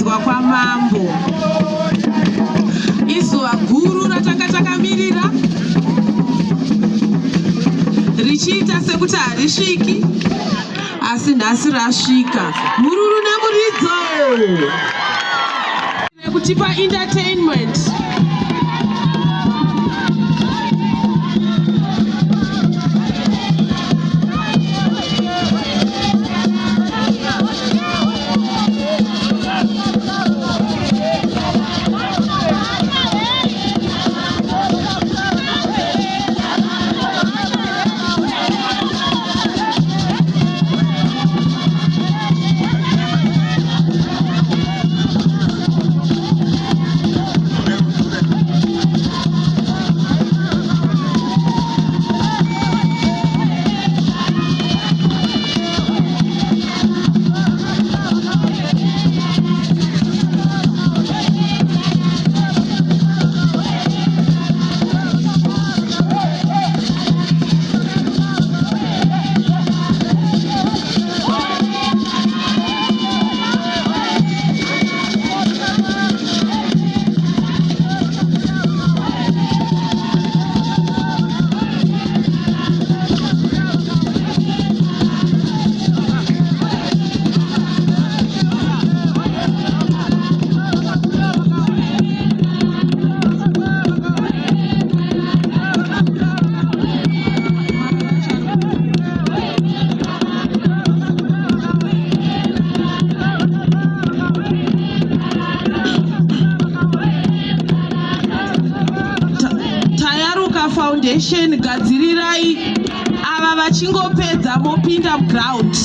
kuberekwa kwamambo. Izuva guru ratanga takamirira richiita sekuti harisviki, asi nhasi rasvika. Mururu nemuridzo kutipa entertainment. Foundation gadzirirai ava vachingopedza mopinda ground.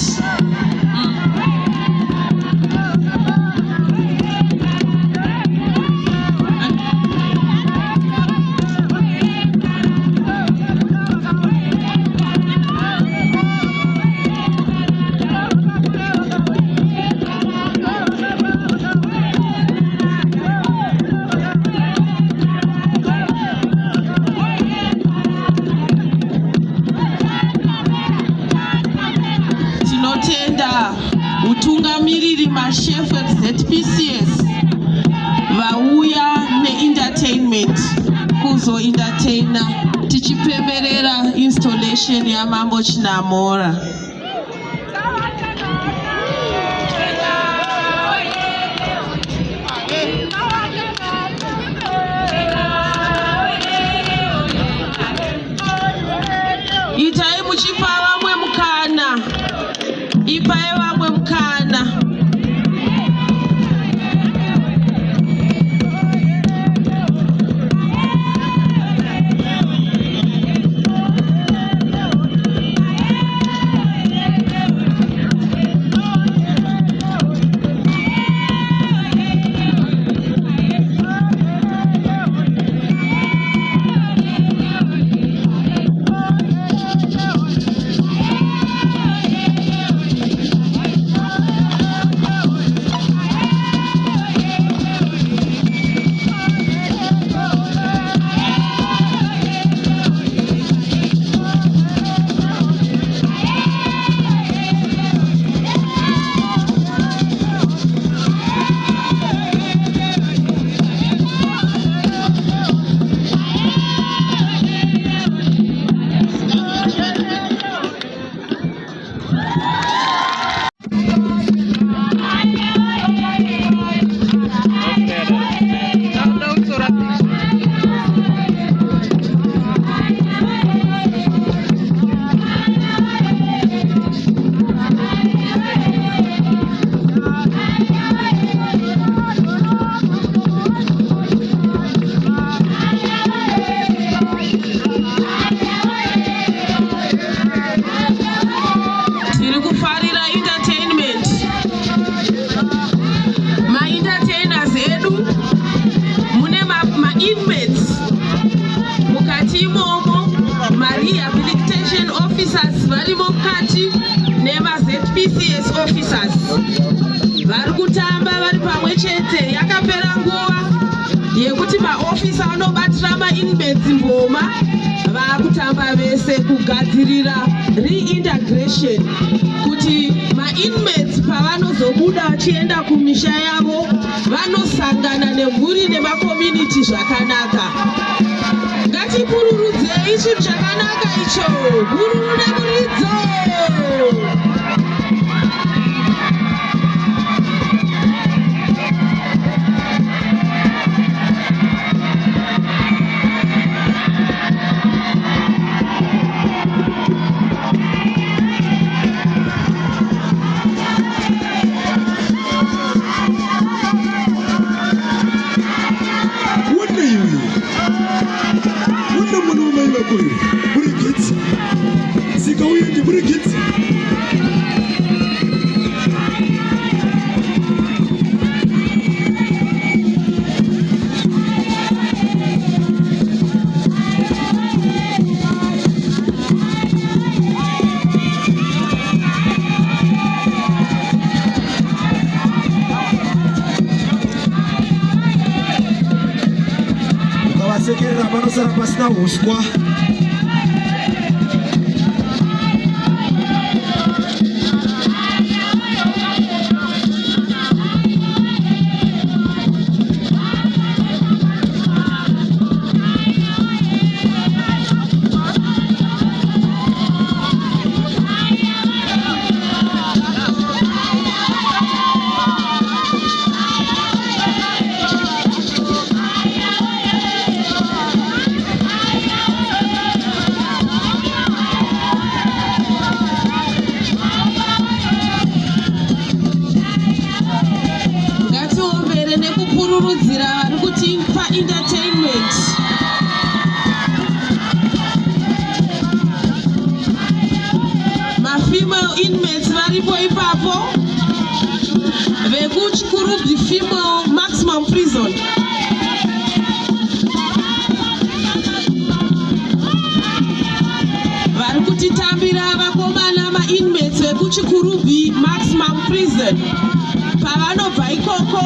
Utungamiriri mashefu ZPCS vauya neentertainment kuzo entertaina tichipemberera installation yaMambo Chinamora. Itai muchipa vamwe mukana, ipai vamwe mukana. Rehabilitation officers varimo mukati nema ZPCS officers vari kutamba vari pamwe chete. Yakapera nguva yekuti maofisa anobatira mainmates ngoma vakutamba vese kugadzirira reintegration kuti ma-inmates pavanozobuda vachienda kumisha yavo vanosangana nemhuri nemakomuniti zvakanaka. Ngatipururudzei chinhu chakanaka icho. Hururu nemuridzo. Sekerera vanosara pasina uswa. Nekupururudzira vari kutipa entertainment. Ma-female inmates varipo ipapo vekuchikurubyi female maximum prison. Vari kutitambira vakomana ma-inmates vekuchikurubyi maximum prison. Pavanobva ikoko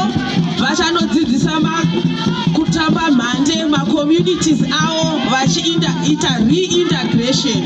vachanodzidzisa kutamba mhande macommunities avo vachiita reintegration.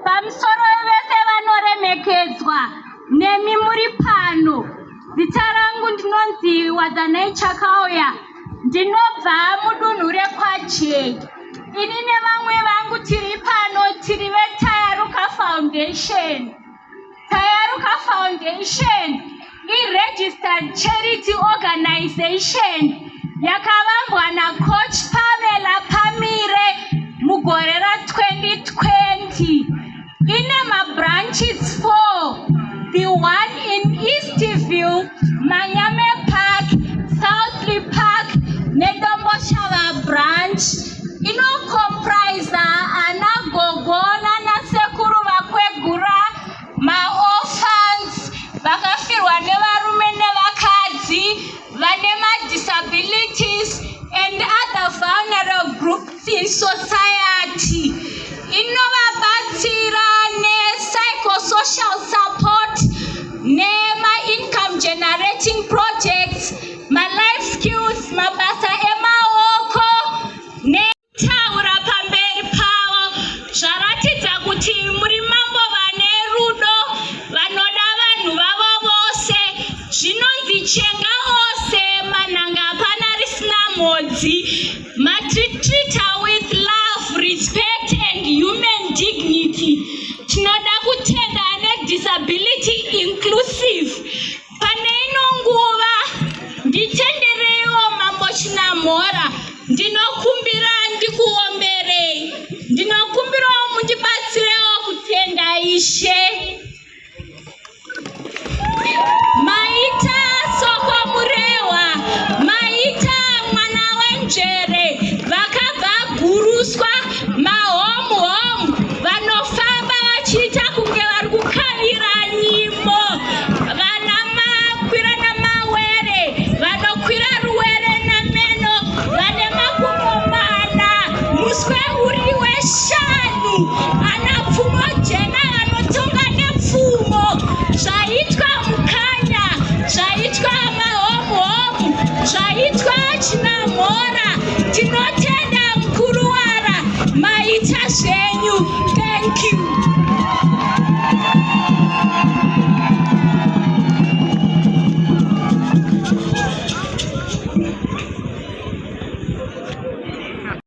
pamusoro vese vanoremekedzwa nemi muri pano. Zita rangu ndinonzi Wadzanai Chakauya, ndinobva mudunhu reKwaje. ini nevamwe vangu tiri pano tiri veTayaruka Foundation. Tayaruka Foundation i-registered charity organization yakavambwa naCoach Pamela Pamire mugore ra2020. Ine mabranches 4, the one in Eastview, Manyame Park, Southly Park, Nedombo Shava branch. Ino comprise ana gogona na sekuru vakwegura, ma orphans, vakafirwa nevarume nevakadzi, vane disabilities and other vulnerable groups in society. Inovabatsira ne-psychosocial support, nema-income generating projects, ma-life skills, mabasa emaoko, netaura pamberi pavo, zvaratidza kuti muri mambo vane rudo, vanoda vanhu vavo vose, zvinonzi chenga ose, manhanga hapana risina modzi, matreat her with love, respect and human dignity. Tinoda kutenda ne-disability inclusive. Pane ino nguva nditendereiwo Mambo Chinamhora, ndinokumbira ndikuomberei, ndinokumbirawo mundibatsirewo kutenda Ishe. Maita Soko Murewa, maita mwana wenjere, vakabva guruswa, mahomu, vanofamba vachiita kunge vari kukavira nyimo, vana makwira namawere, vanokwira ruwere nameno, vane makumbo mana, muswe uri weshanu, ana pfumo jena vanotonga nepfumo, zvaitwa mukanya, zvaitwa mahomu, zvaitwa